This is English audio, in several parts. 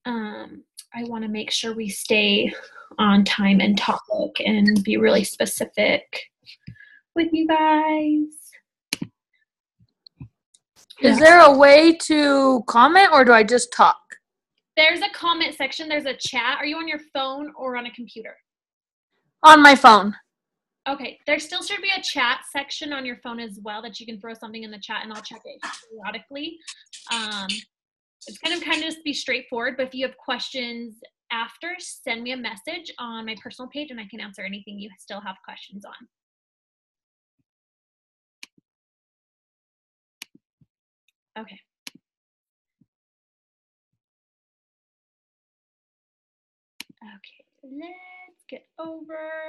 I want to make sure we stay on time and topic and be really specific with you guys. Is there a way to comment, or do I just talk? There's a comment section. There's a chat. Are you on your phone or on a computer? On my phone. Okay. There still should be a chat section on your phone as well that you can throw something in the chat, and I'll check it periodically. It's kind of just be straightforward, but if you have questions after, send me a message on my personal page and I can answer anything you still have questions on. Okay. Okay, let's get over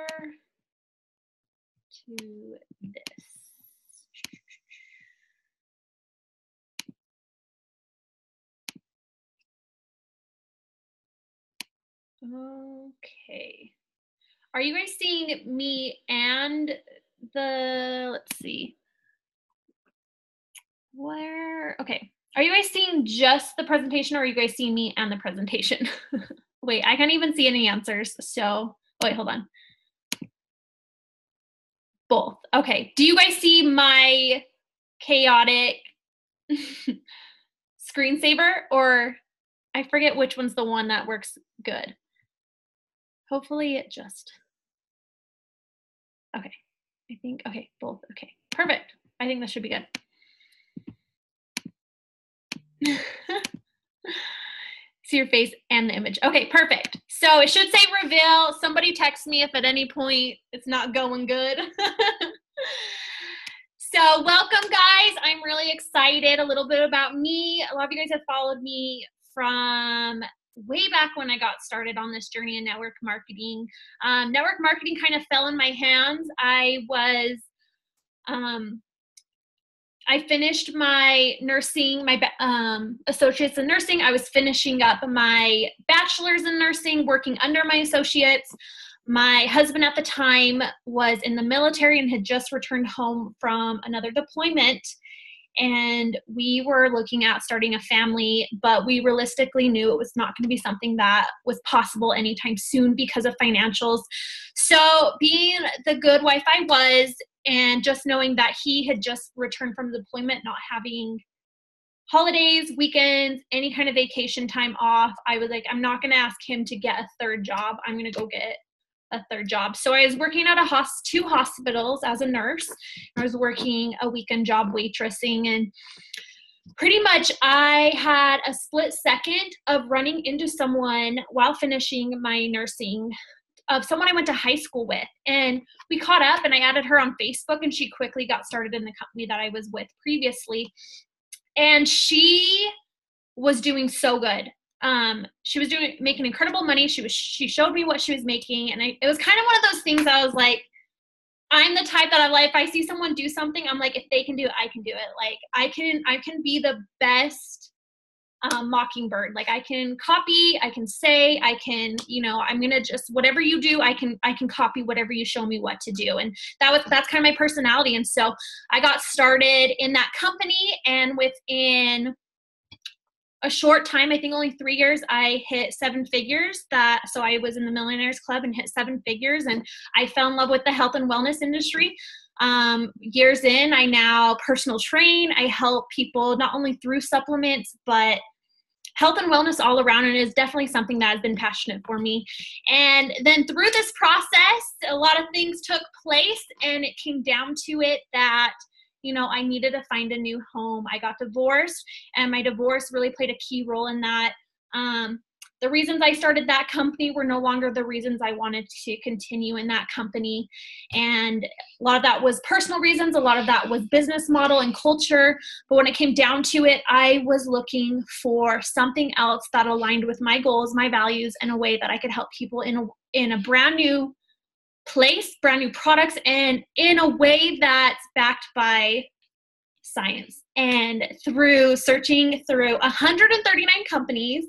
to this. Okay. Are you guys seeing me and let's see. Okay. Are you guys seeing just the presentation, or are you guys seeing me and the presentation? Wait, I can't even see any answers. So, wait, hold on. Both. Okay. Do you guys see my chaotic screensaver, or I forget which one's the one that works good? Hopefully it just, okay. I think, okay, both. Okay, perfect. I think this should be good. See your face and the image. Okay, perfect. So it should say reveal. Somebody text me if at any point it's not going good. So welcome, guys. I'm really excited. A little bit about me. A lot of you guys have followed me from way back when I got started on this journey in network marketing. Network marketing kind of fell in my hands. I finished my nursing, my associates in nursing. I was finishing up my bachelor's in nursing, working under my associates. My husband at the time was in the military and had just returned home from another deployment. And we were looking at starting a family, but we realistically knew it was not going to be something that was possible anytime soon because of financials. So being the good wife I was, and just knowing that he had just returned from the deployment, not having holidays, weekends, any kind of vacation time off, I was like, I'm not going to ask him to get a third job. I'm going to go get a third job. So I was working at two hospitals as a nurse. I was working a weekend job waitressing, and pretty much I had a split second of running into someone while finishing my nursing, of someone I went to high school with, and we caught up, and I added her on Facebook, and she quickly got started in the company that I was with previously. And she was doing so good. She was making incredible money. She showed me what she was making, and it was kind of one of those things I was like, I'm the type that if I see someone do something, I'm like, if they can do it, I can do it. Like I can be the best mockingbird. Like I can copy, I can say, I can, I'm going to just, whatever you do, I can copy whatever you show me what to do. And that's kind of my personality. And so I got started in that company, and within a short time, I think only 3 years, I hit 7 figures. So I was in the Millionaires Club and hit 7 figures, and I fell in love with the health and wellness industry. Years in, I now personal train. I help people not only through supplements, but health and wellness all around, and it is definitely something that has been passionate for me. And then through this process, a lot of things took place, and it came down to it that I needed to find a new home. I got divorced, and my divorce really played a key role in that. The reasons I started that company were no longer the reasons I wanted to continue in that company. And a lot of that was personal reasons. A lot of that was business model and culture. But when it came down to it, I was looking for something else that aligned with my goals, my values, in a way that I could help people in a brand new place, brand new products, and in a way that's backed by science. And through searching through 139 companies,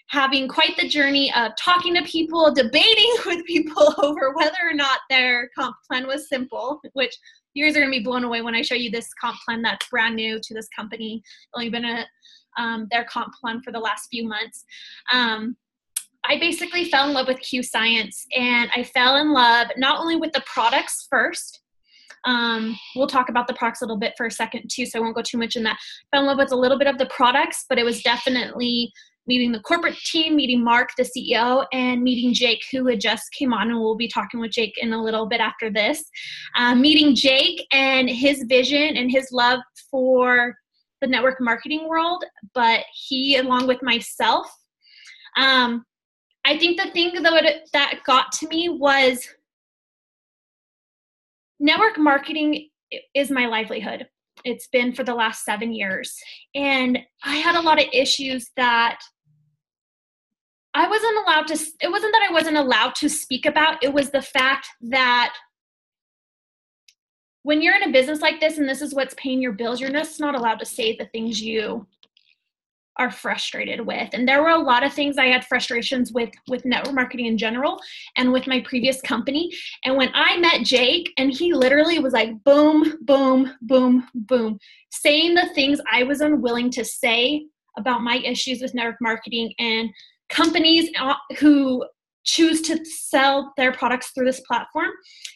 having quite the journey of talking to people, debating with people over whether or not their comp plan was simple, which you guys are going to be blown away when I show you this comp plan that's brand new to this company. Only been their comp plan for the last few months. I basically fell in love with Qscience, and I fell in love not only with the products first. We'll talk about the products a little bit for a second too, so I won't go too much in that. Fell in love with a little bit of the products, but it was definitely meeting the corporate team, meeting Mark, the CEO, and meeting Jake, who had just came on, and we'll be talking with Jake in a little bit after this. Meeting Jake and his vision and his love for the network marketing world, but he, along with myself, I think the thing that got to me was network marketing is my livelihood. It's been for the last 7 years. And I had a lot of issues that I wasn't allowed to, it wasn't that I wasn't allowed to speak about, it was the fact that when you're in a business like this and this is what's paying your bills, you're just not allowed to say the things you are frustrated with. And there were a lot of things I had frustrations with network marketing in general and with my previous company. And when I met Jake, and he literally was like, boom, boom, boom, boom, saying the things I was unwilling to say about my issues with network marketing and companies who choose to sell their products through this platform.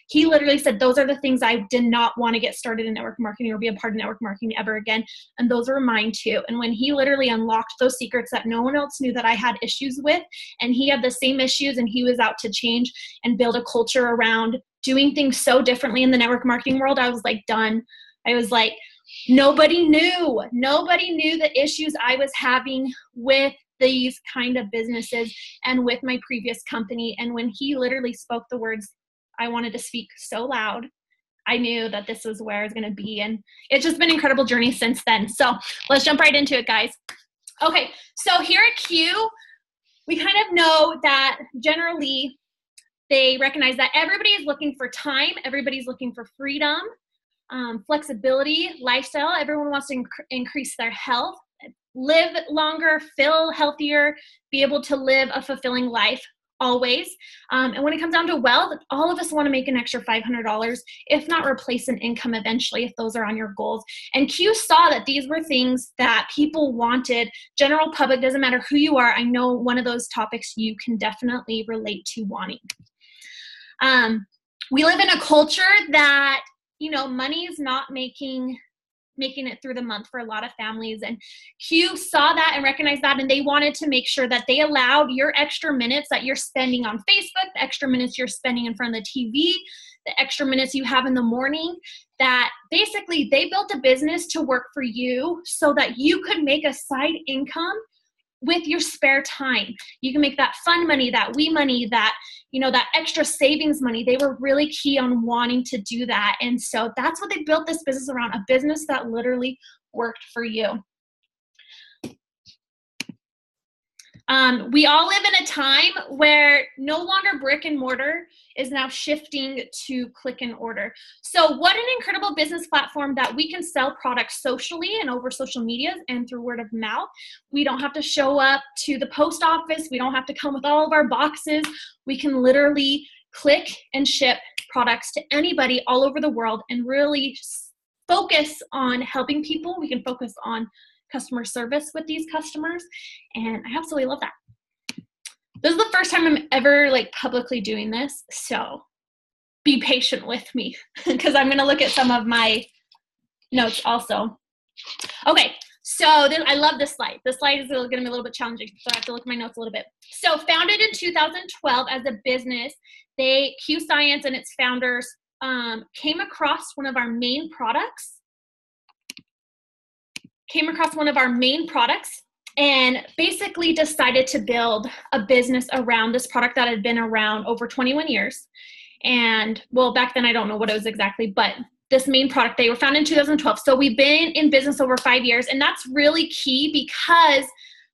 He literally said, those are the things I did not want to get started in network marketing or be a part of network marketing ever again. And those are mine too. And when he literally unlocked those secrets that no one else knew that I had issues with, and he had the same issues, and he was out to change and build a culture around doing things so differently in the network marketing world, I was like, done. I was like, nobody knew the issues I was having with these kind of businesses and with my previous company. And when he literally spoke the words I wanted to speak so loud, I knew that this was where I was going to be. And it's just been an incredible journey since then. So let's jump right into it, guys. Okay, so here at Q, we kind of know that generally they recognize that everybody is looking for time. Everybody's looking for freedom, flexibility, lifestyle. Everyone wants to increase their health, live longer, feel healthier, be able to live a fulfilling life always. And when it comes down to wealth, all of us want to make an extra $500, if not replace an income eventually, if those are on your goals. And Q saw that these were things that people wanted. General public, doesn't matter who you are. I know one of those topics you can definitely relate to wanting. We live in a culture that, money is not making it through the month for a lot of families. And Q saw that and recognized that, and they wanted to make sure that they allowed your extra minutes that you're spending on Facebook, the extra minutes you're spending in front of the TV, the extra minutes you have in the morning, that basically they built a business to work for you so that you could make a side income with your spare time. You can make that fun money, that wee money, that, that extra savings money. They were really key on wanting to do that. And so that's what they built this business around, a business that literally worked for you. We all live in a time where no longer brick and mortar is now shifting to click and order. So what an incredible business platform that we can sell products socially and over social media and through word of mouth. We don't have to show up to the post office. We don't have to come with all of our boxes. We can literally click and ship products to anybody all over the world and really focus on helping people. We can focus on customer service with these customers, and I absolutely love that. This is the first time I'm ever publicly doing this, so be patient with me because I'm going to look at some of my notes also. Okay, so I love this slide. This slide is going to be a little bit challenging, so I have to look at my notes a little bit. So founded in 2012 as a business, Qscience and its founders came across one of our main products and basically decided to build a business around this product that had been around over 21 years. And well, back then, I don't know what it was exactly, but this main product, they were founded in 2012. So we've been in business over 5 years, and that's really key because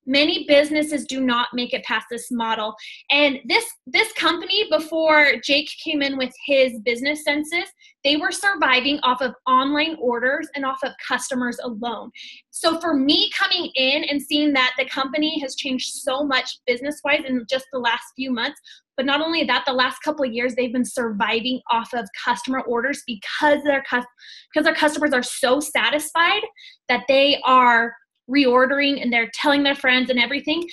many businesses do not make it past this model. And this company, before Jake came in with his business senses, they were surviving off of online orders and off of customers alone. So for me coming in and seeing that the company has changed so much business-wise in just the last few months, but not only that, the last couple of years, they've been surviving off of customer orders because their customers are so satisfied that they are reordering and they're telling their friends and everything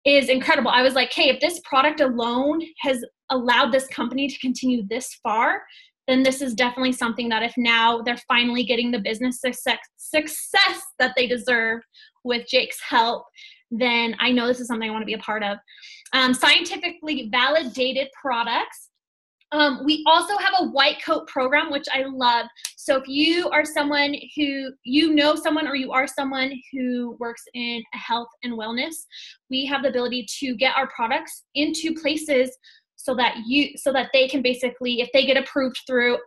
is incredible. I was like, hey, if this product alone has allowed this company to continue this far, then this is definitely something that if now they're finally getting the business success that they deserve with Jake's help, then I know this is something I want to be a part of. Scientifically validated products. We also have a white coat program, which I love. So if you are someone who, you know someone or you are someone who works in health and wellness, we have the ability to get our products into places so that they can basically, if they get approved through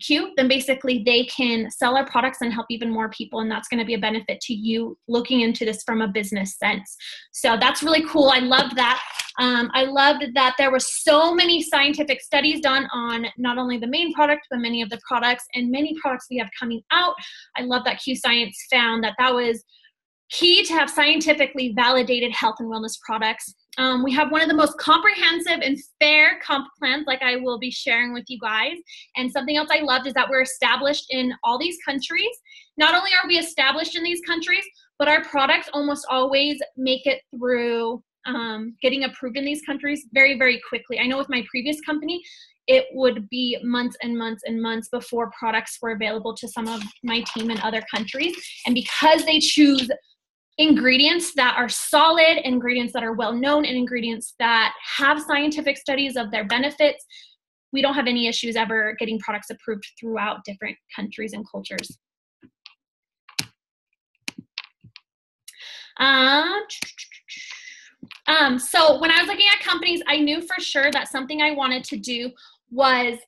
Q, then basically they can sell our products and help even more people, and that's going to be a benefit to you looking into this from a business sense. So that's really cool. I loved that. I loved that there were so many scientific studies done on not only the main product, but many of the products and many products we have coming out. I love that Qscience found that was key to have scientifically validated health and wellness products. We have one of the most comprehensive and fair comp plans, like I will be sharing with you guys. And something else I loved is that we're established in all these countries. Not only are we established in these countries, but our products almost always make it through getting approved in these countries very, very quickly. I know with my previous company, it would be months and months and months before products were available to some of my team in other countries. And because they choose ingredients that are solid, ingredients that are well-known, and ingredients that have scientific studies of their benefits, we don't have any issues ever getting products approved throughout different countries and cultures. So when I was looking at companies, I knew for sure that something I wanted to do was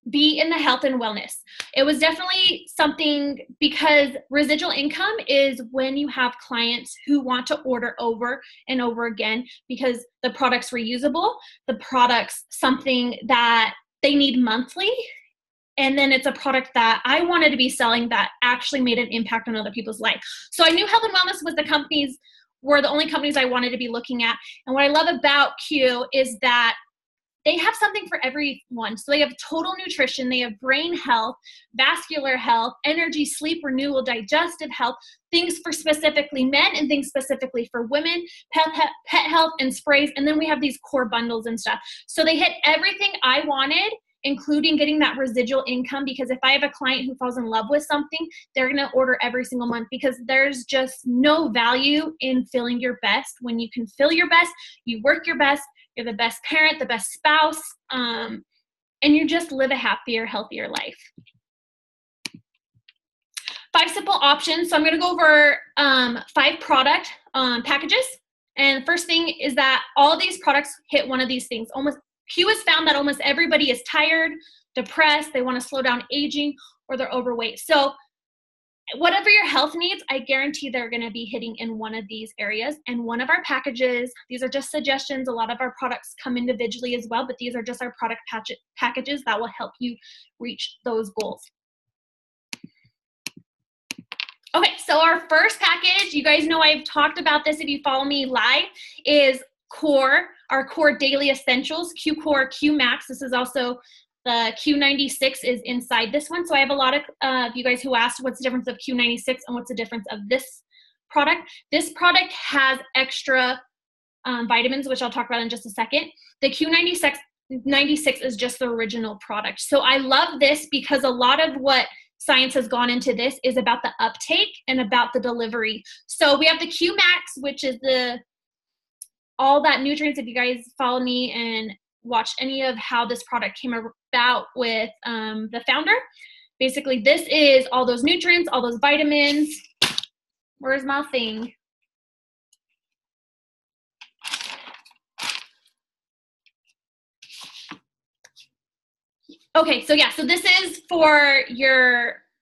be in the health and wellness. It was definitely something, because residual income is when you have clients who want to order over and over again because the product's reusable, the product's something that they need monthly, and then it's a product that I wanted to be selling that actually made an impact on other people's life. So I knew health and wellness were the only companies I wanted to be looking at. And what I love about Q is that they have something for everyone. So they have total nutrition, they have brain health, vascular health, energy, sleep, renewal, digestive health, things for specifically men and things specifically for women, pet health, and sprays. And then we have these core bundles and stuff. So they hit everything I wanted, including getting that residual income, because if I have a client who falls in love with something, they're going to order every single month, because there's just no value in feeling your best. When you can feel your best, you work your best, you're the best parent, the best spouse, and you just live a happier, healthier life. 5 simple options. So I'm going to go over 5 product packages. And the first thing is that all these products hit one of these things. Q has found that almost everybody is tired, depressed, they want to slow down aging, or they're overweight. So whatever your health needs, I guarantee they're going to be hitting in one of these areas. And one of our packages, these are just suggestions. A lot of our products come individually as well, but these are just our product packages that will help you reach those goals. Okay, so our first package, you guys know I've talked about this if you follow me live, is Core, our Core Daily Essentials, Q Core, Q Max. This is also the Q96 is inside this one. So I have a lot of you guys who asked what's the difference of Q96 and what's the difference of this product. This product has extra vitamins, which I'll talk about in just a second. The Q96 is just the original product. So I love this because a lot of what science has gone into this is about the uptake and about the delivery. So we have the Q Max, which is all that nutrients. If you guys follow me and watch any of how this product came about with the founder, basically this is all those nutrients, all those vitamins. Where's my thing? Okay, so yeah, so this is for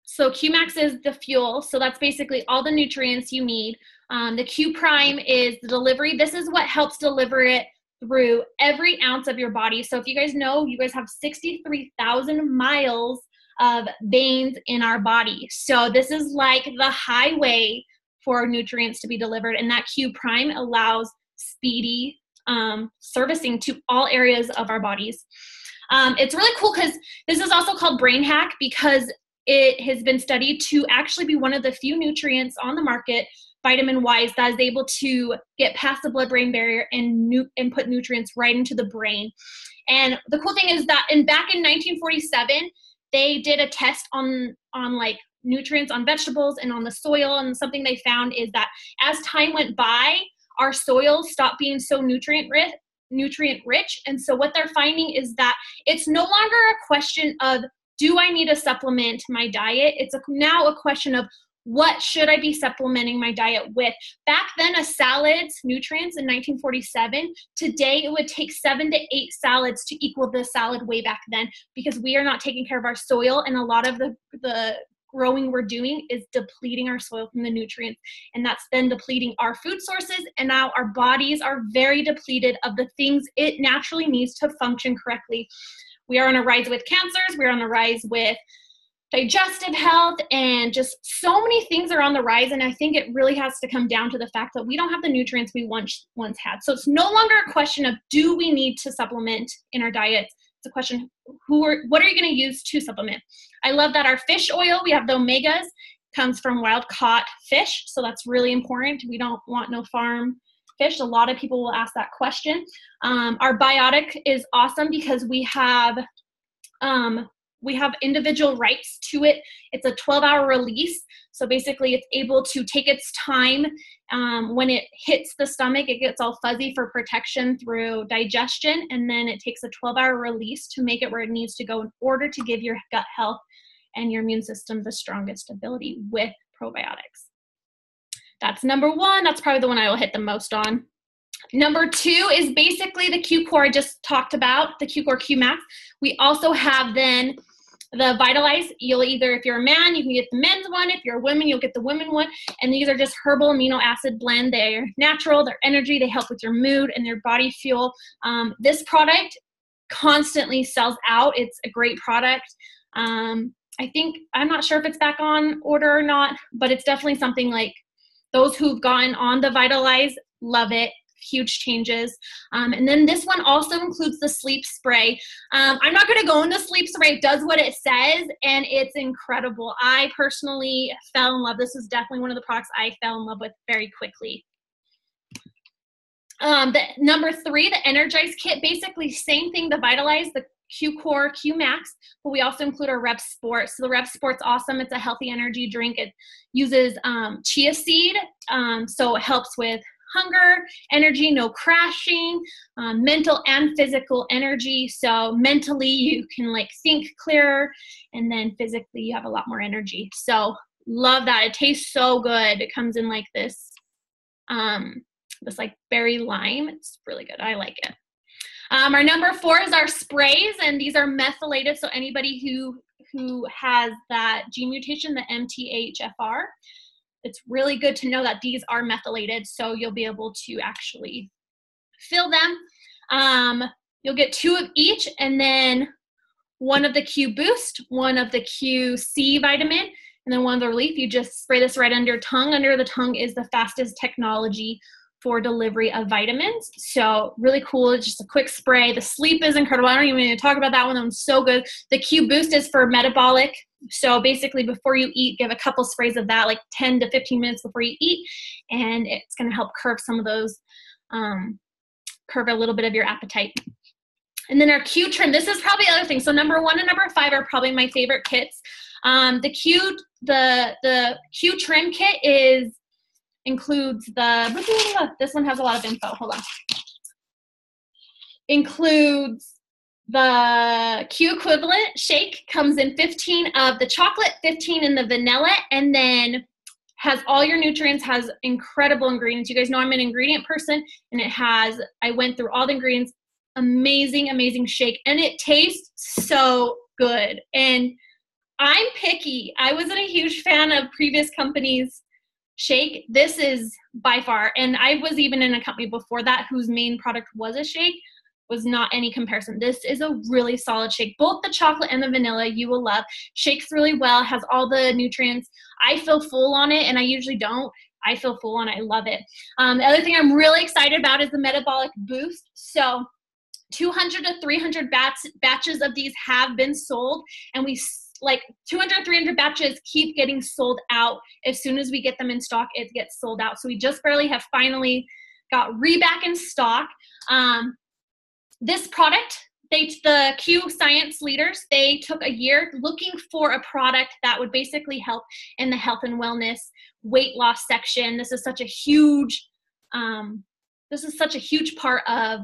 so Qmax is the fuel, so that's basically all the nutrients you need. The Q Prime is the delivery. This is what helps deliver it through every ounce of your body. So if you guys know, you guys have 63,000 miles of veins in our body. So this is like the highway for nutrients to be delivered, and that Q Prime allows speedy servicing to all areas of our bodies. It's really cool because this is also called Brain Hack, because it has been studied to actually be one of the few nutrients on the market, vitamin-wise, that is able to get past the blood-brain barrier and put nutrients right into the brain. And the cool thing is that back in 1947, they did a test on like nutrients on vegetables and on the soil, and something they found is that as time went by, our soil stopped being so nutrient rich. And so what they're finding is that it's no longer a question of, do I need to supplement my diet? It's now a question of, what should I be supplementing my diet with? Back then, a salad's nutrients in 1947, today it would take 7 to 8 salads to equal the salad way back then, because we are not taking care of our soil, and a lot of the growing we're doing is depleting our soil from the nutrients, and that's then depleting our food sources, and now our bodies are very depleted of the things it naturally needs to function correctly. We are on a rise with cancers, we're on a rise with digestive health, and just so many things are on the rise. And I think it really has to come down to the fact that we don't have the nutrients we once had. So it's no longer a question of, do we need to supplement in our diets? It's a question, what are you going to use to supplement? I love that our fish oil, we have the omegas, comes from wild caught fish. So that's really important. We don't want no farm fish. A lot of people will ask that question. Our biotic is awesome because we have individual rights to it. It's a 12-hour release. So basically it's able to take its time. When it hits the stomach, it gets all fuzzy for protection through digestion. And then it takes a 12-hour release to make it where it needs to go in order to give your gut health and your immune system the strongest ability with probiotics. That's number one. That's probably the one I will hit the most on. Number two is basically the Q-Core I just talked about, the Q-Core Q-Max. We also have then the Vitalize. You'll either, if you're a man, you can get the men's one. If you're a woman, you'll get the women one. And these are just herbal amino acid blend. They're natural, they're energy, they help with your mood and your body fuel. This product constantly sells out. It's a great product. I'm not sure if it's back on order or not, but it's definitely something like those who've gotten on the Vitalize love it. Huge changes. And then this one also includes the sleep spray. I'm not going to go into sleep spray. It does what it says, and it's incredible. I personally fell in love. This is definitely one of the products I fell in love with very quickly. The number three, the Energize kit, basically same thing, the Vitalize, the Q-Core, Q-Max, but we also include our Rev Sport. So the Rev Sport's awesome. It's a healthy energy drink. It uses chia seed, so it helps with hunger, energy, no crashing, mental and physical energy. So mentally you can like think clearer, and then physically you have a lot more energy. So love that. It tastes so good. It comes in like this like berry lime. It's really good. I like it. Our number four is our sprays, and these are methylated. So anybody who has that gene mutation, the MTHFR, it's really good to know that these are methylated, so you'll be able to actually fill them. You'll get 2 of each, and then one of the Q Boost, one of the QC vitamin, and then one of the relief. You just spray this right under your tongue. Under the tongue is the fastest technology for delivery of vitamins. So really cool. It's just a quick spray. The sleep is incredible. I don't even need to talk about that one. That one's so good. The Q Boost is for metabolic. So basically before you eat, give a couple sprays of that, like 10 to 15 minutes before you eat. And it's going to help curb some of those, curb a little bit of your appetite. And then our Q Trim, this is probably the other thing. So number 1 and number 5 are probably my favorite kits. The Q Trim kit includes this one has a lot of info. Hold on. Includes the Q equivalent shake, comes in 15 of the chocolate, 15 in the vanilla, and then has all your nutrients, has incredible ingredients. You guys know I'm an ingredient person, and I went through all the ingredients. Amazing, amazing shake, and it tastes so good. And I'm picky. I wasn't a huge fan of previous companies' shake. This is by far, and I was even in a company before that whose main product was a shake, was not any comparison. This is a really solid shake. Both the chocolate and the vanilla you will love. Shakes really well, has all the nutrients. I feel full on it, and I usually don't. I feel full on it. I love it. The other thing I'm really excited about is the metabolic boost. So 200 to 300 batches of these have been sold, and we like 200, 300 batches keep getting sold out. As soon as we get them in stock, it gets sold out. So we just barely have finally got back in stock. This product, the Qscience leaders, they took a year looking for a product that would basically help in the health and wellness weight loss section. This is such a huge part of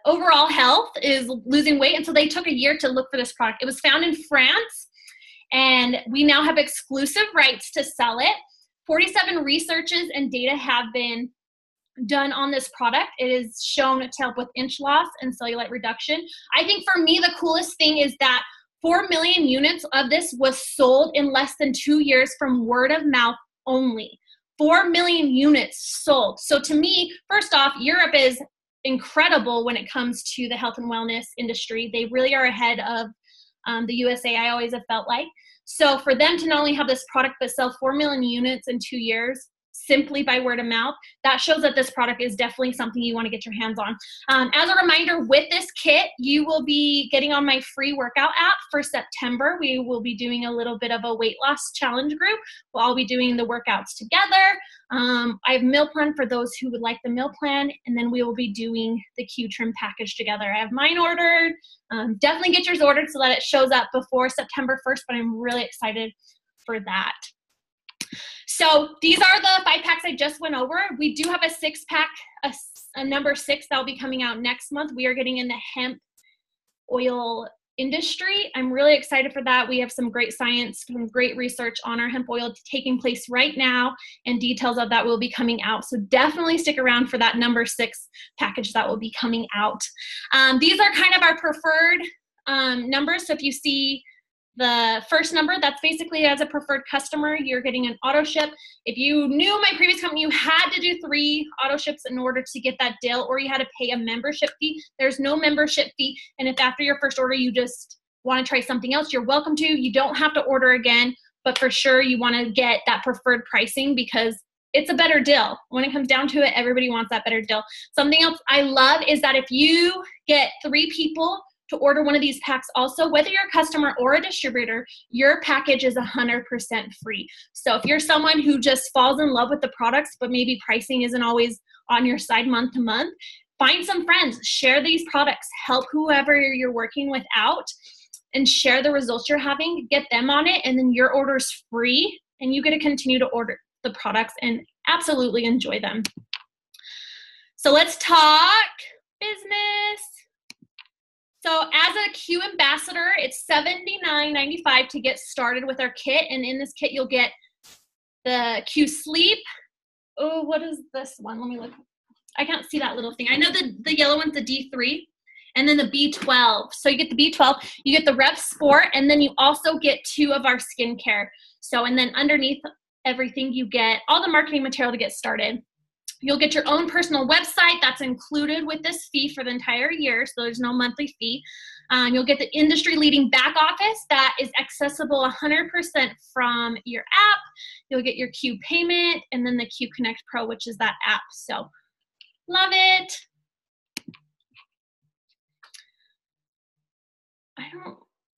overall health, is losing weight. And so they took a year to look for this product. It was found in France, and we now have exclusive rights to sell it. 47 researches and data have been done on this product. It is shown to help with inch loss and cellulite reduction. I think for me, the coolest thing is that 4 million units of this was sold in less than 2 years from word of mouth only. 4 million units sold. So to me, first off, Europe is incredible when it comes to the health and wellness industry. They really are ahead of the USA, I always have felt like. So for them to not only have this product, but sell 4 million units in 2 years, simply by word of mouth, that shows that this product is definitely something you want to get your hands on. As a reminder, with this kit, you will be getting on my free workout app for September. We will be doing a little bit of a weight loss challenge group. We'll all be doing the workouts together. I have meal plan for those who would like the meal plan, and then we will be doing the Q trim package together. I have mine ordered. Definitely get yours ordered so that it shows up before September 1st, but I'm really excited for that. So these are the 5 packs I just went over. We do have a 6-pack, a number 6 that will be coming out next month. We are getting in the hemp oil industry. I'm really excited for that. We have some great science, some great research on our hemp oil taking place right now, and details of that will be coming out. So definitely stick around for that number 6 package that will be coming out. These are kind of our preferred numbers. So if you see the first number, that's basically as a preferred customer, you're getting an auto ship. If you knew my previous company, you had to do 3 auto ships in order to get that deal, or you had to pay a membership fee. There's no membership fee. And if after your first order, you just want to try something else, you're welcome to. You don't have to order again, but for sure you want to get that preferred pricing because it's a better deal. When it comes down to it, everybody wants that better deal. Something else I love is that if you get 3 people to order one of these packs also, whether you're a customer or a distributor, your package is 100% free. So if you're someone who just falls in love with the products, but maybe pricing isn't always on your side month to month, find some friends, share these products, help whoever you're working with out, and share the results you're having, get them on it, and then your order's free, and you get to continue to order the products and absolutely enjoy them. So let's talk business. So as a Q ambassador, it's $79.95 to get started with our kit. And in this kit, you'll get the Q sleep. Oh, what is this one? Let me look. I can't see that little thing. I know the yellow one's the D3 and then the B12. So you get the B12, you get the Rev Sport, and then you also get 2 of our skincare. So, and then underneath everything, you get all the marketing material to get started. You'll get your own personal website that's included with this fee for the entire year, so there's no monthly fee. You'll get the industry-leading back office that is accessible 100% from your app. You'll get your Q payment, and then the Q Connect Pro, which is that app. So, love it.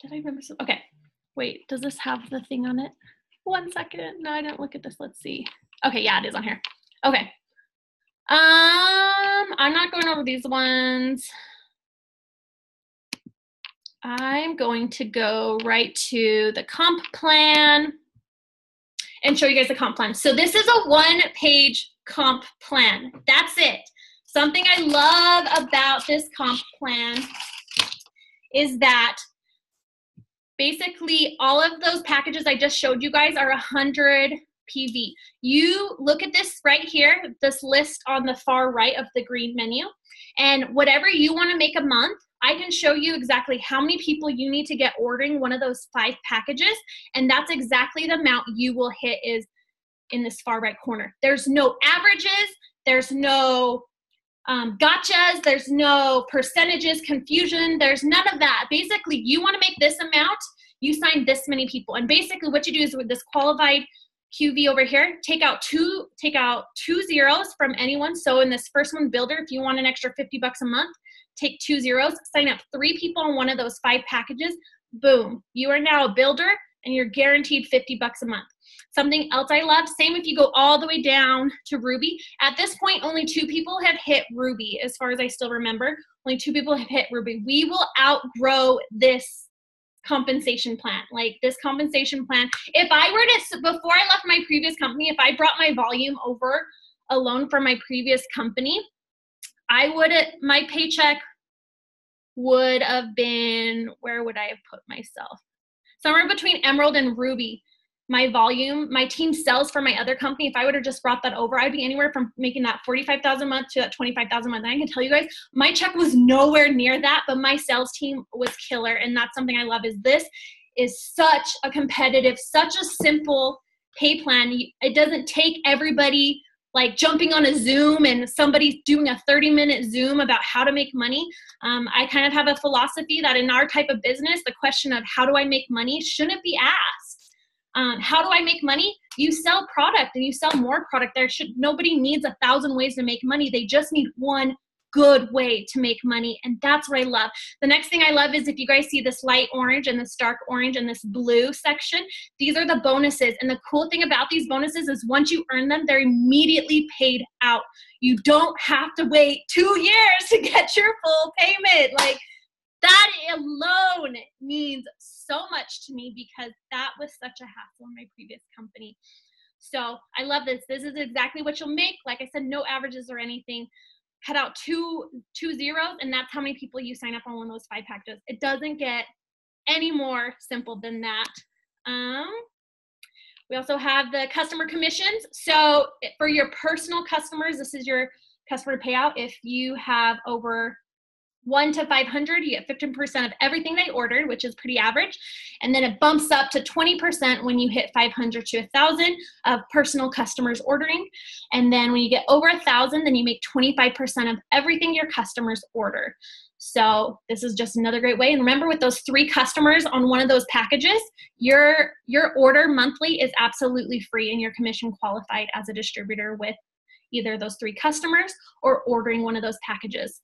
Did I remember? Okay, wait, does this have the thing on it? 1 second. No, I didn't look at this. Let's see. Okay, yeah, it is on here. Okay. I'm not going over these ones. I'm going to go right to the comp plan and show you guys the comp plan. So this is a 1-page comp plan. That's it. Something I love about this comp plan is that basically all of those packages I just showed you guys are 100 PV. You look at this right here, this list on the far right of the green menu, and whatever you want to make a month, I can show you exactly how many people you need to get ordering one of those 5 packages, and that's exactly the amount you will hit is in this far right corner. There's no averages, there's no gotchas, there's no percentages, confusion, there's none of that. Basically, you want to make this amount, you sign this many people, and basically what you do is with this qualified QV over here, take out two zeros from anyone. So in this first one, builder, if you want an extra $50 a month, take 2 zeros, sign up 3 people on one of those 5 packages. boom, you are now a builder and you're guaranteed $50 a month. Something else I love, same if you go all the way down to Ruby. At this point, only 2 people have hit Ruby, as far as I still remember. Only 2 people have hit Ruby. We will outgrow this compensation plan. Like this compensation plan, if I were to, before I left my previous company, if I brought my volume over alone from my previous company, my paycheck would have been, where would I have put myself? Somewhere between Emerald and Ruby. My volume, my team sells for my other company. If I would have just brought that over, I'd be anywhere from making that $45,000 a month to that $25,000 a month. And I can tell you guys, my check was nowhere near that, but my sales team was killer. And that's something I love, is this is such a competitive, such a simple pay plan. It doesn't take everybody like jumping on a Zoom and somebody's doing a 30-minute Zoom about how to make money. I kind of have a philosophy that in our type of business, the question of how do I make money shouldn't be asked. How do I make money? You sell product and you sell more product. Nobody needs 1,000 ways to make money. They just need one good way to make money. And that's what I love. The next thing I love is if you guys see this light orange and this dark orange and this blue section, these are the bonuses. And the cool thing about these bonuses is once you earn them, they're immediately paid out. You don't have to wait 2 years to get your full payment. Like, that alone means so much to me because that was such a hassle in my previous company. So I love this. This is exactly what you'll make. Like I said, no averages or anything. Cut out two zeros, and that's how many people you sign up on one of those 5 packages. It doesn't get any more simple than that. We also have the customer commissions. So for your personal customers, this is your customer payout. If you have over 1 to 500, you get 15% of everything they ordered, which is pretty average. And then it bumps up to 20% when you hit 500 to 1,000 of personal customers ordering. And then when you get over 1,000, then you make 25% of everything your customers order. So this is just another great way. And remember, with those 3 customers on one of those packages, your order monthly is absolutely free and you're commission qualified as a distributor with either those 3 customers or ordering one of those packages.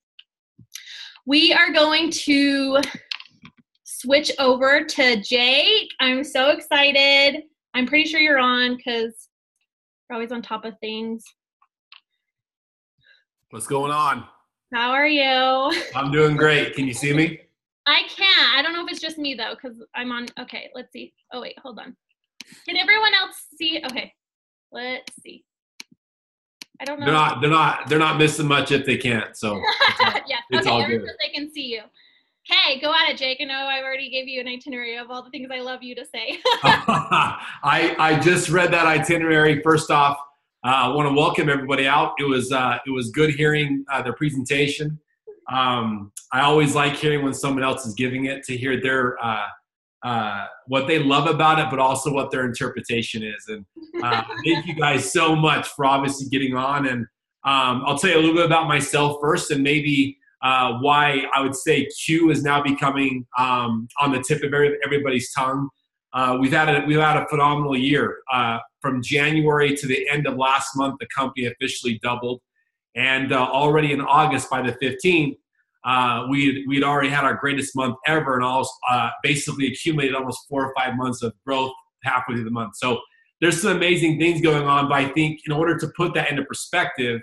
We are going to switch over to Jake. I'm so excited. I'm pretty sure you're on because you're always on top of things. What's going on? How are you? I'm doing great. Can you see me? I can't. I don't know if it's just me though because I'm on. Okay, let's see. Oh wait, hold on. Can everyone else see? Okay, let's see. I don't know. They're not missing much if they can't. So yeah. it's okay, all good. They can see you. Okay, go at it, Jake. I know I've already gave you an itinerary of all the things I love you to say. I just read that itinerary. First off, I want to welcome everybody out. It was good hearing their presentation. I always like hearing when someone else is giving it, to hear their what they love about it, but also what their interpretation is. And thank you guys so much for obviously getting on. And I'll tell you a little bit about myself first, and maybe why I would say Q is now becoming on the tip of everybody's tongue. We've had a phenomenal year. From January to the end of last month, the company officially doubled. And already in August, by the 15th, we'd already had our greatest month ever, and also basically accumulated almost 4 or 5 months of growth halfway through the month. So there's some amazing things going on, but I think in order to put that into perspective,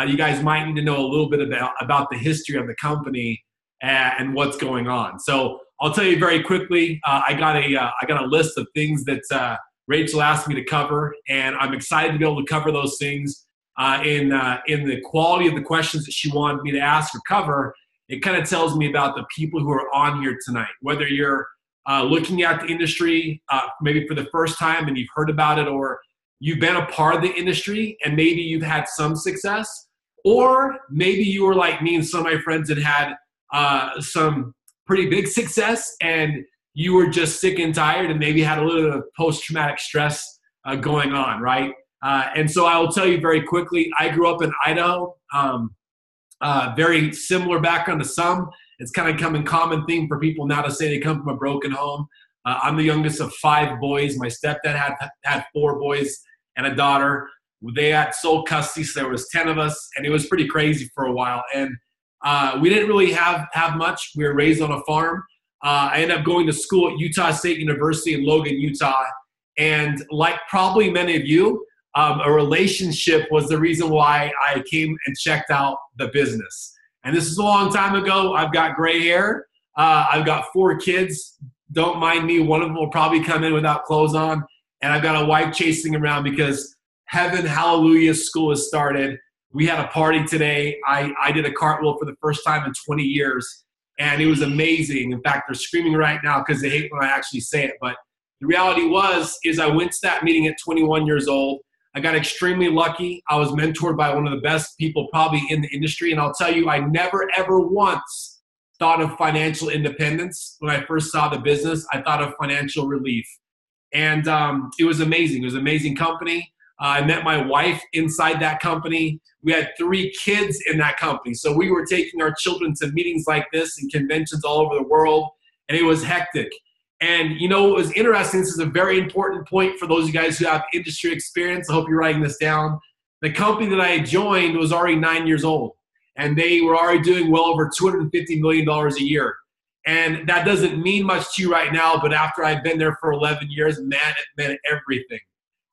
you guys might need to know a little bit about the history of the company and what's going on. So I'll tell you very quickly. I got a list of things that Rachel asked me to cover, and I'm excited to be able to cover those things in the quality of the questions that she wanted me to ask or cover. It kind of tells me about the people who are on here tonight, whether you're looking at the industry maybe for the first time and you've heard about it, or you've been a part of the industry and maybe you've had some success, or maybe you were like me and some of my friends that had some pretty big success and you were just sick and tired and maybe had a little bit of post-traumatic stress going on, right? And so I will tell you very quickly, I grew up in Idaho. Very similar background to some. It's kind of become a common theme for people now to say they come from a broken home. I'm the youngest of 5 boys. My stepdad had 4 boys and a daughter. They had sole custody, so there was 10 of us, and it was pretty crazy for a while. And we didn't really have much. We were raised on a farm. I ended up going to school at Utah State University in Logan, Utah. And like probably many of you, a relationship was the reason why I came and checked out the business. And this is a long time ago. I've got gray hair. I've got 4 kids. Don't mind me. One of them will probably come in without clothes on. And I've got a wife chasing around because heaven, hallelujah, school has started. We had a party today. I did a cartwheel for the first time in 20 years. And it was amazing. In fact, they're screaming right now because they hate when I actually say it. But the reality is I went to that meeting at 21 years old. I got extremely lucky. I was mentored by one of the best people probably in the industry. And I'll tell you, I never, ever once thought of financial independence. When I first saw the business, I thought of financial relief. And it was amazing. It was an amazing company. I met my wife inside that company. We had 3 kids in that company. So we were taking our children to meetings like this and conventions all over the world. And it was hectic. And you know what was interesting, this is a very important point for those of you guys who have industry experience. I hope you're writing this down. The company that I joined was already 9 years old. And they were already doing well over $250 million a year. And that doesn't mean much to you right now, but after I've been there for 11 years, man, it meant everything.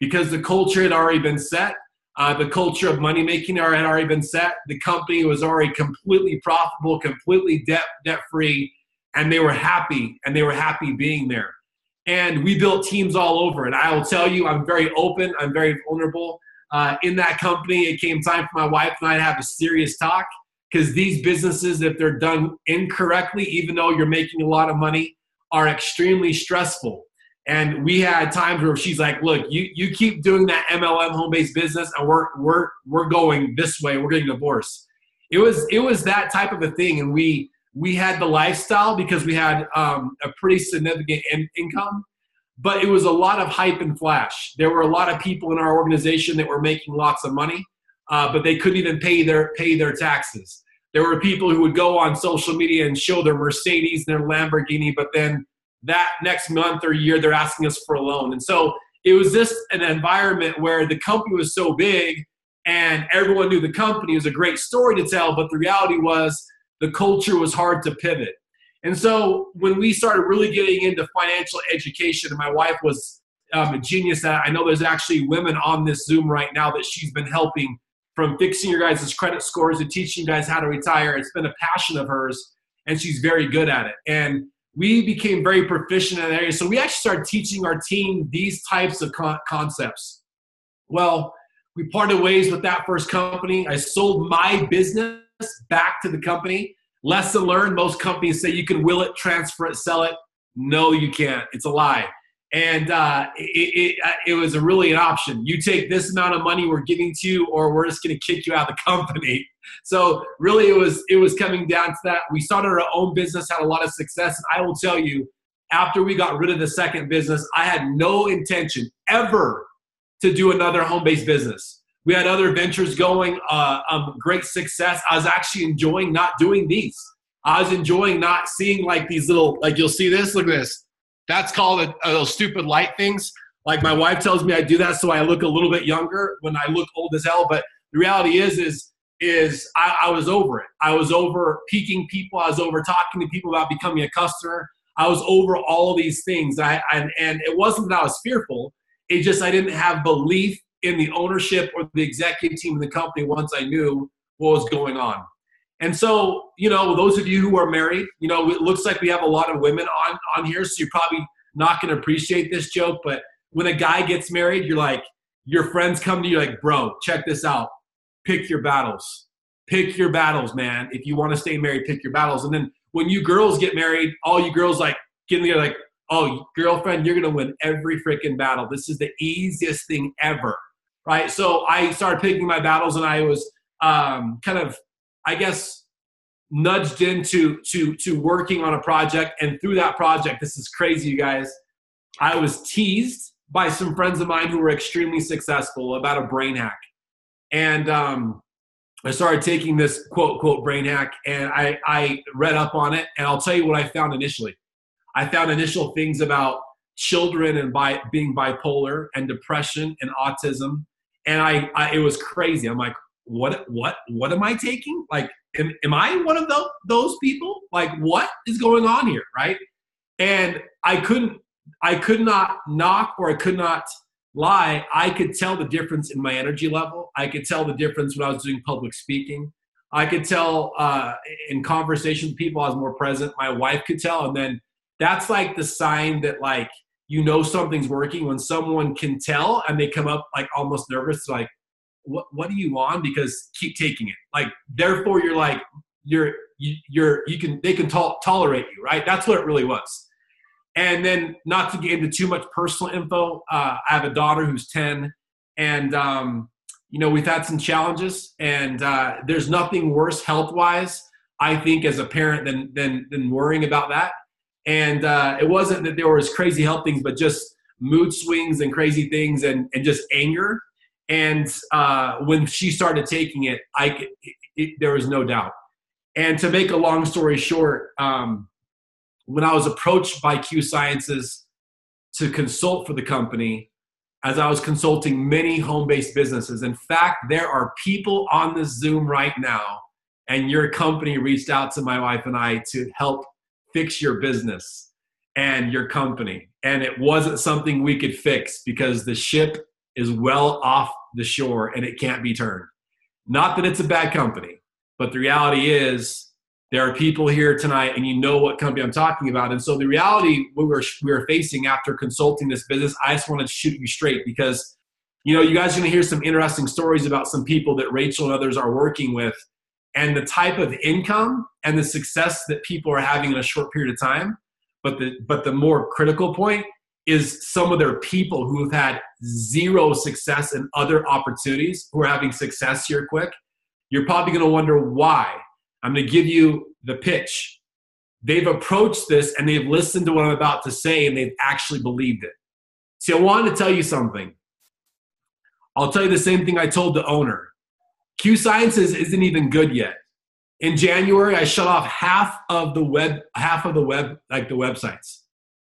Because the culture had already been set. The culture of money making had already been set. The company was already completely profitable, completely debt-free. And they were happy, being there. And we built teams all over. And I will tell you, I'm very open. I'm very vulnerable. In that company, it came time for my wife and I to have a serious talk because these businesses, if they're done incorrectly, even though you're making a lot of money, are extremely stressful. And we had times where she's like, look, you keep doing that MLM home-based business and we're going this way. We're getting divorced. It was that type of a thing. And we had the lifestyle because we had a pretty significant income, but it was a lot of hype and flash. There were a lot of people in our organization that were making lots of money, but they couldn't even pay their taxes. There were people who would go on social media and show their Mercedes and their Lamborghini, but then that next month or year, they're asking us for a loan. And so it was just an environment where the company was so big and everyone knew the company. It was a great story to tell, but the reality was the culture was hard to pivot. And so when we started really getting into financial education, and my wife was a genius at it. I know there's actually women on this Zoom right now that she's been helping, from fixing your guys' credit scores to teaching you guys how to retire. It's been a passion of hers, and she's very good at it. And we became very proficient in that area. So we actually started teaching our team these types of concepts. Well, we parted ways with that first company. I sold my business back to the company. Lesson learned, most companies say you can will it, transfer it, sell it. No, you can't. It's a lie. And it was really an option. You take this amount of money we're giving to you, or we're just going to kick you out of the company. So really it was coming down to that. We started our own business, had a lot of success. And I will tell you, after we got rid of the second business, I had no intention ever to do another home-based business. We had other ventures going, great success. I was actually enjoying not doing these. I was enjoying not seeing like these little, like you'll see this, look at this. That's called those stupid light things. Like my wife tells me I do that so I look a little bit younger when I look old as hell. But the reality is I was over it. I was over peaking people. I was over talking to people about becoming a customer. I was over all of these things. And it wasn't that I was fearful. It just I didn't have belief in the ownership or the executive team of the company once I knew what was going on. And so, you know, those of you who are married, you know, it looks like we have a lot of women on here, so you're probably not going to appreciate this joke, but when a guy gets married, you're like, your friends come to you like, bro, check this out. Pick your battles. Pick your battles, man. If you want to stay married, pick your battles. And then when you girls get married, all you girls like get together like, oh, girlfriend, you're going to win every freaking battle. This is the easiest thing ever, right? So I started picking my battles, and I was kind of, I guess, nudged into working on a project. And through that project, this is crazy, you guys, I was teased by some friends of mine who were extremely successful about a brain hack. And I started taking this quote brain hack, and I read up on it. And I'll tell you what I found initially. I found initial things about children and being bipolar and depression and autism. And it was crazy. I'm like, what am I taking? Like, am I one of those people? Like, what is going on here, right? And I could not knock, or I could not lie. I could tell the difference in my energy level. I could tell the difference when I was doing public speaking. I could tell in conversation with people I was more present. My wife could tell. And then that's like the sign that like, you know, something's working when someone can tell and they come up like almost nervous, like, what are you on? Because keep taking it. Like, therefore you're like, they can tolerate you, right? That's what it really was. And then, not to get into too much personal info, I have a daughter who's 10, and you know, we've had some challenges, and there's nothing worse health-wise, I think, as a parent than worrying about that. And it wasn't that there was crazy health things, but just mood swings and crazy things, and just anger. And when she started taking it, there was no doubt. And to make a long story short, when I was approached by Qsciences to consult for the company, as I was consulting many home-based businesses, in fact, there are people on this Zoom right now, and your company reached out to my wife and I to help fix your business and your company. And it wasn't something we could fix because the ship is well off the shore and it can't be turned. Not that it's a bad company, but the reality is, there are people here tonight, and you know what company I'm talking about. And so the reality we were facing after consulting this business, I just want to shoot you straight, because, you know, you guys are going to hear some interesting stories about some people that Rachael and others are working with, and the type of income and the success that people are having in a short period of time. But the more critical point is some of their people who have had zero success in other opportunities, who are having success here quick. You're probably going to wonder why. I'm going to give you the pitch. They've approached this and they've listened to what I'm about to say, and they've actually believed it. See, I wanted to tell you something. I'll tell you the same thing I told the owner. Qsciences isn't even good yet. In January, I shut off half of the web, like the websites.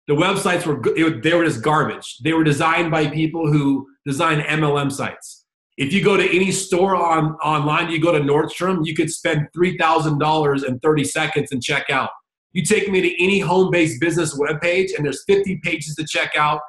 The websites they were just garbage. They were designed by people who design MLM sites. If you go to any store online, you go to Nordstrom, you could spend $3,000 in 30 seconds and check out. You take me to any home-based business webpage, and there's 50 pages to check out.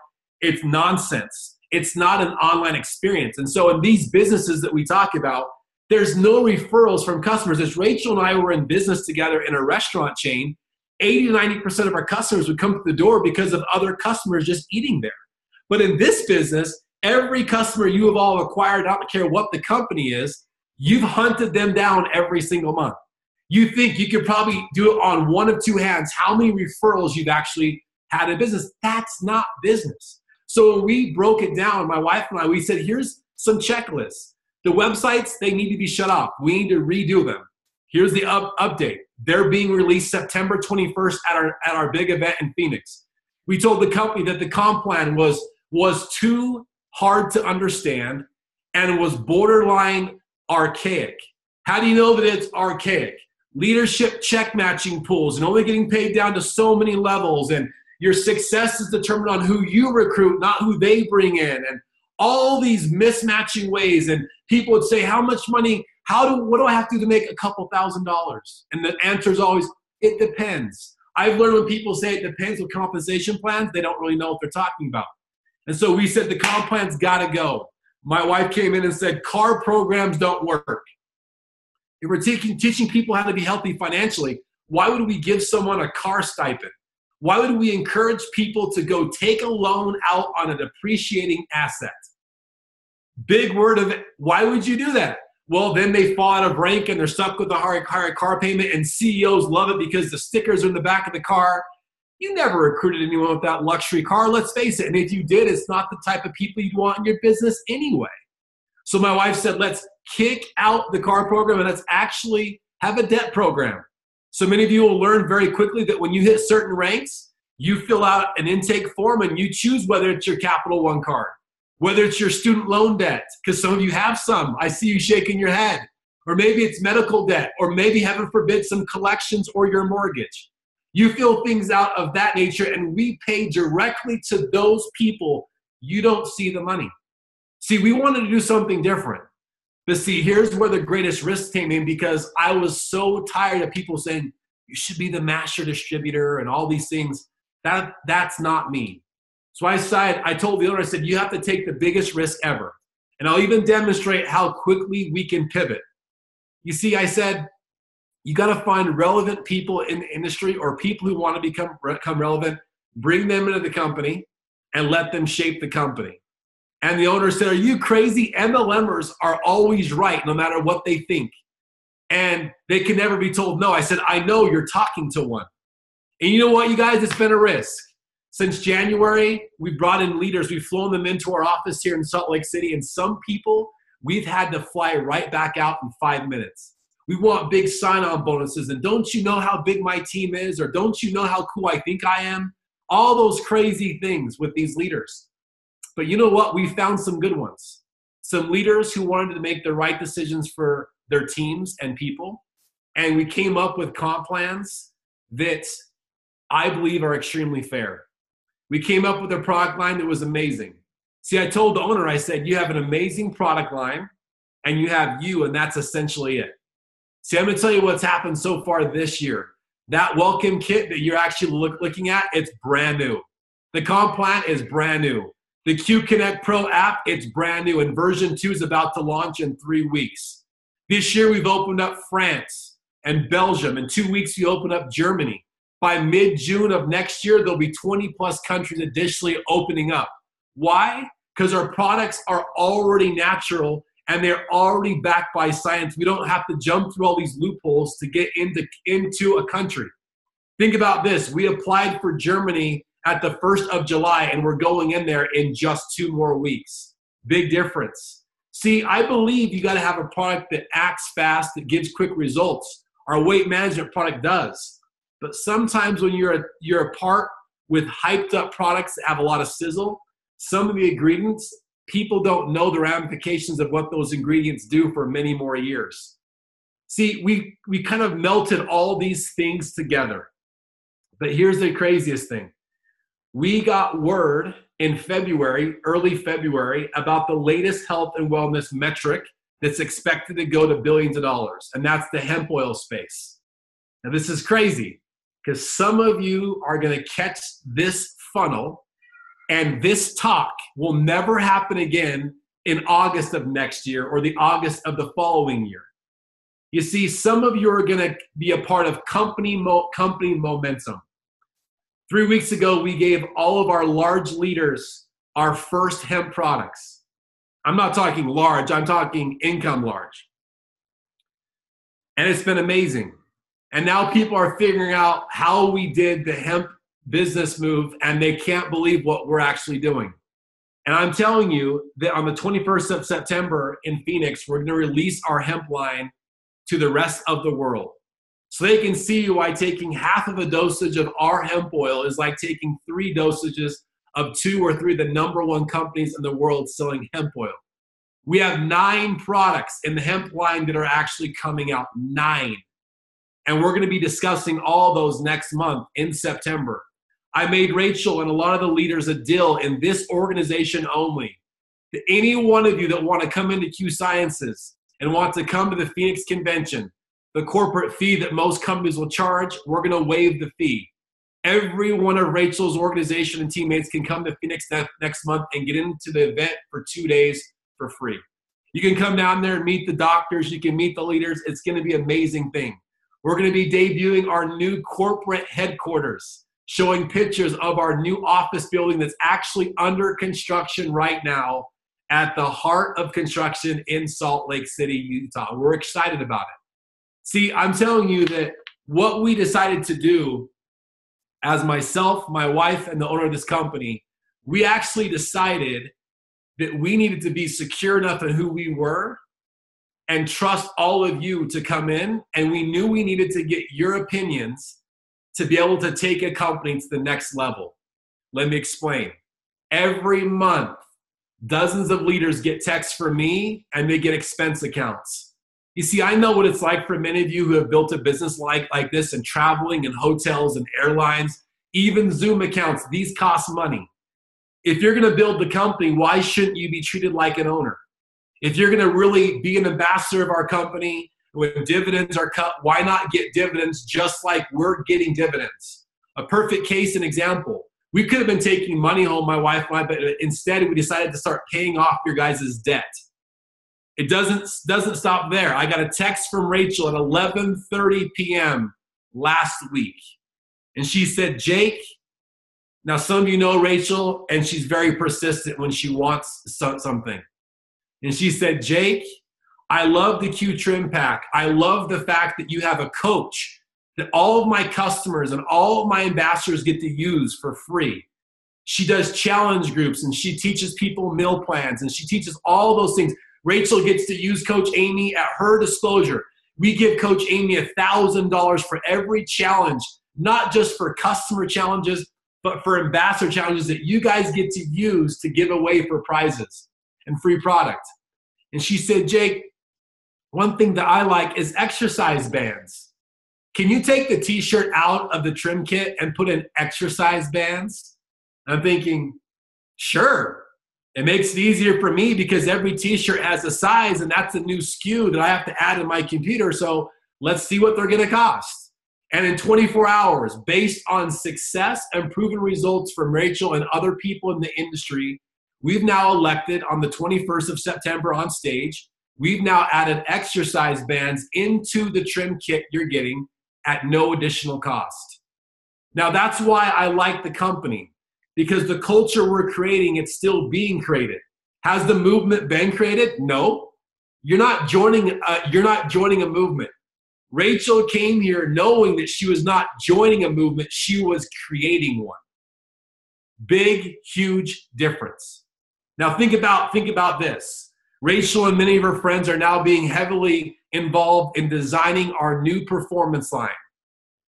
It's nonsense. It's not an online experience. And so in these businesses that we talk about, there's no referrals from customers. As Rachael and I were in business together in a restaurant chain, 80 to 90% of our customers would come to the door because of other customers just eating there. But in this business, every customer you have all acquired, I don't care what the company is, you've hunted them down every single month. You think you could probably do it on one of two hands how many referrals you've actually had in business. That's not business. So when we broke it down, my wife and I, we said, here's some checklists. The websites, they need to be shut off. We need to redo them. Here's the update. They're being released September 21st at our big event in Phoenix. We told the company that the comp plan was too hard to understand and was borderline archaic. How do you know that it's archaic? Leadership check matching pools and only getting paid down to so many levels, and your success is determined on who you recruit, not who they bring in, and all these mismatching ways. And people would say, how much money, what do I have to do to make a couple $1,000s? And the answer is always, it depends. I've learned when people say it depends with compensation plans, they don't really know what they're talking about. And so we said the comp plan's got to go. My wife came in and said, car programs don't work. If we're teaching people how to be healthy financially, why would we give someone a car stipend? Why would we encourage people to go take a loan out on a depreciating asset? Big word of it. Why would you do that? Well, then they fall out of rank and they're stuck with a higher car payment, and CEOs love it because the stickers are in the back of the car. You never recruited anyone with that luxury car, let's face it. And if you did, it's not the type of people you'd want in your business anyway. So my wife said, let's kick out the car program and let's actually have a debt program. So many of you will learn very quickly that when you hit certain ranks, you fill out an intake form and you choose whether it's your Capital One card, whether it's your student loan debt, because some of you have some. I see you shaking your head. Or maybe it's medical debt, or maybe, heaven forbid, some collections or your mortgage. You fill things out of that nature, and we pay directly to those people. You don't see the money. See, we wanted to do something different. But see, here's where the greatest risk came in, because I was so tired of people saying, you should be the master distributor and all these things. That's not me. So I told the owner, I said, you have to take the biggest risk ever. And I'll even demonstrate how quickly we can pivot. You see, I said, you got to find relevant people in the industry or people who want to become relevant, bring them into the company and let them shape the company. And the owner said, are you crazy? MLMers are always right no matter what they think. And they can never be told no. I said, I know, you're talking to one. And you know what, you guys, it's been a risk. Since January, we've brought in leaders. We've flown them into our office here in Salt Lake City. And some people, we've had to fly right back out in 5 minutes. We want big sign-on bonuses. And don't you know how big my team is? Or don't you know how cool I think I am? All those crazy things with these leaders. But you know what? We found some good ones. Some leaders who wanted to make the right decisions for their teams and people. And we came up with comp plans that I believe are extremely fair. We came up with a product line that was amazing. See, I told the owner, I said, you have an amazing product line and you have you, and that's essentially it. See, I'm going to tell you what's happened so far this year. That welcome kit that you're actually looking at, it's brand new. The comp plan is brand new. The Q Connect Pro app, it's brand new, and version 2 is about to launch in 3 weeks. This year, we've opened up France and Belgium. In 2 weeks, we open up Germany. By mid-June of next year, there'll be 20-plus countries additionally opening up. Why? Because our products are already natural and they're already backed by science. We don't have to jump through all these loopholes to get into a country. Think about this. We applied for Germany at the 1st of July, and we're going in there in just 2 more weeks. Big difference. See, I believe you got to have a product that acts fast, that gives quick results. Our weight management product does. But sometimes when you're a part with hyped up products that have a lot of sizzle, some of the ingredients, people don't know the ramifications of what those ingredients do for many more years. See, we kind of melted all these things together. But here's the craziest thing. We got word in February, early February, about the latest health and wellness metric that's expected to go to billions of dollars, and that's the hemp oil space. Now, this is crazy because some of you are going to catch this funnel, and this talk will never happen again in August of next year or the August of the following year. You see, some of you are going to be a part of company momentum. 3 weeks ago, we gave all of our large leaders our first hemp products. I'm not talking large, I'm talking income large. And it's been amazing. And now people are figuring out how we did the hemp business move, and they can't believe what we're actually doing. And I'm telling you that on the 21st of September in Phoenix, we're going to release our hemp line to the rest of the world. So they can see why taking half of a dosage of our hemp oil is like taking 3 dosages of 2 or 3 of the #1 companies in the world selling hemp oil. We have 9 products in the hemp line that are actually coming out, 9. And we're going to be discussing all those next month in September. I made Rachael and a lot of the leaders a deal in this organization only. To any one of you that want to come into Qsciences and want to come to the Phoenix convention, the corporate fee that most companies will charge, we're going to waive the fee. Every one of Rachael's organization and teammates can come to Phoenix next month and get into the event for 2 days for free. You can come down there and meet the doctors. You can meet the leaders. It's going to be an amazing thing. We're going to be debuting our new corporate headquarters, showing pictures of our new office building that's actually under construction right now at the heart of construction in Salt Lake City, Utah. We're excited about it. See, I'm telling you that what we decided to do as myself, my wife, and the owner of this company, we actually decided that we needed to be secure enough in who we were and trust all of you to come in. And we knew we needed to get your opinions to be able to take a company to the next level. Let me explain. Every month, dozens of leaders get texts from me and they get expense accounts. You see, I know what it's like for many of you who have built a business like this and traveling and hotels and airlines, even Zoom accounts. These cost money. If you're going to build the company, why shouldn't you be treated like an owner? If you're going to really be an ambassador of our company, when dividends are cut, why not get dividends just like we're getting dividends? A perfect case and example. We could have been taking money home, my wife and I, but instead we decided to start paying off your guys' debt. It doesn't stop there. I got a text from Rachel at 11:30 p.m. last week. And she said, Jake, now some of you know Rachel, and she's very persistent when she wants something. And she said, Jake, I love the Q Trim Pack. I love the fact that you have a coach that all of my customers and all of my ambassadors get to use for free. She does challenge groups, and she teaches people meal plans, and she teaches all those things. Rachel gets to use Coach Amy at her disclosure. We give Coach Amy $1,000 for every challenge, not just for customer challenges, but for ambassador challenges that you guys get to use to give away for prizes and free product. And she said, Jake, one thing that I like is exercise bands. Can you take the t-shirt out of the trim kit and put in exercise bands? I'm thinking, sure. It makes it easier for me because every t-shirt has a size, and that's a new SKU that I have to add in my computer. So let's see what they're going to cost. And in 24 hours, based on success and proven results from Rachel and other people in the industry, we've now elected on the 21st of September on stage, we've now added exercise bands into the trim kit you're getting at no additional cost. Now that's why I like the company, because the culture we're creating, it's still being created. Has the movement been created? No. You're not joining a movement. Rachel came here knowing that she was not joining a movement, she was creating one. Big, huge difference. Now think about this. Rachel and many of her friends are now being heavily involved in designing our new performance line.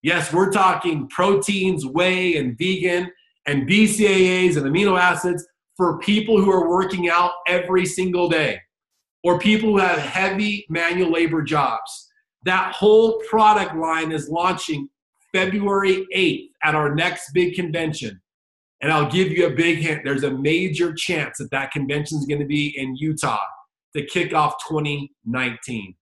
Yes, we're talking proteins, whey, and vegan, and BCAAs and amino acids for people who are working out every single day, or people who have heavy manual labor jobs. That whole product line is launching February 8th at our next big convention. And I'll give you a big hint. There's a major chance that that convention is going to be in Utah to kick off 2019.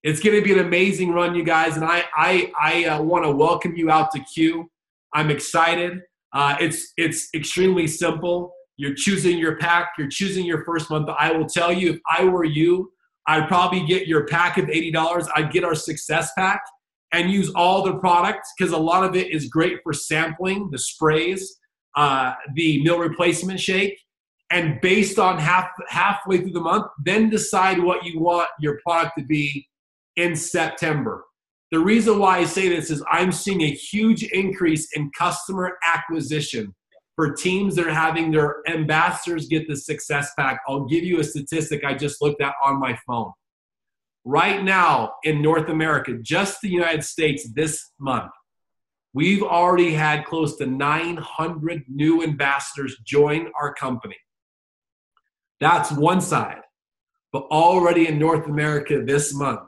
It's going to be an amazing run, you guys, and I want to welcome you out to Q. I'm excited. It's extremely simple. You're choosing your pack. You're choosing your first month. But I will tell you, if I were you, I'd probably get your pack of $80. I'd get our success pack and use all the products because a lot of it is great for sampling, the sprays, the meal replacement shake. And based on halfway through the month, then decide what you want your product to be in September. The reason why I say this is I'm seeing a huge increase in customer acquisition for teams that are having their ambassadors get the success pack. I'll give you a statistic I just looked at on my phone. Right now in North America, just the United States this month, we've already had close to 900 new ambassadors join our company. That's one side. But already in North America this month,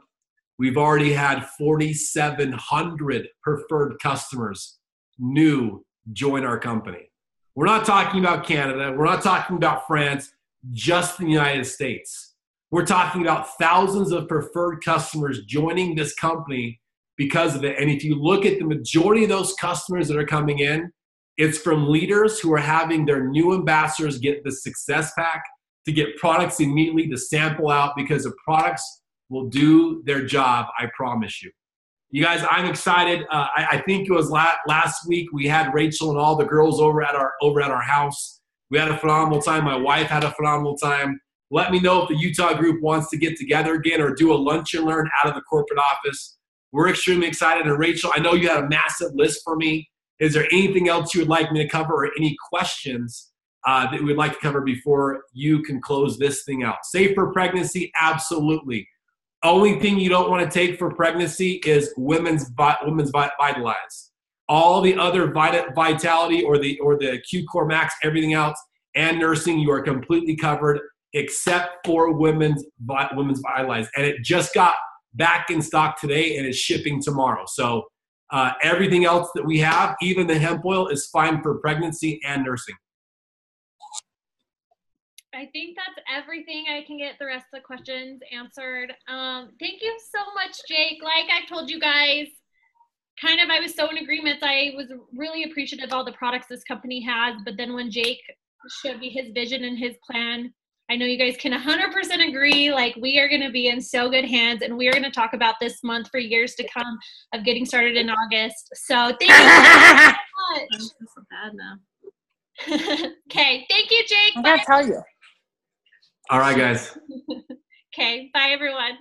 we've already had 4,700 preferred customers new join our company. We're not talking about Canada. We're not talking about France, just the United States. We're talking about thousands of preferred customers joining this company because of it. And if you look at the majority of those customers that are coming in, it's from leaders who are having their new ambassadors get the success pack to get products immediately to sample out because the products will do their job, I promise you. You guys, I'm excited. I think it was last week we had Rachel and all the girls over at our house. We had a phenomenal time. My wife had a phenomenal time. Let me know if the Utah group wants to get together again or do a lunch and learn out of the corporate office. We're extremely excited. And Rachel, I know you had a massive list for me. Is there anything else you would like me to cover or any questions that you would like to cover before you can close this thing out? Safe for pregnancy? Absolutely. Only thing you don't want to take for pregnancy is women's vitalize. All the other vitality or the Q Core Max, everything else, and nursing, you are completely covered except for women's vitalize. And it just got back in stock today and is shipping tomorrow. So everything else that we have, even the hemp oil, is fine for pregnancy and nursing. I think that's everything. I can get the rest of the questions answered. Thank you so much, Jake. Like I told you guys, I was so in agreement. I was really appreciative of all the products this company has. But then when Jake showed me his vision and his plan, I know you guys can 100% agree. Like, we are going to be in so good hands, and we are going to talk about this month for years to come of getting started in August. So thank you so much. I'm so bad now. Okay. Thank you, Jake. I gotta tell you. All right, guys. Okay. Bye, everyone.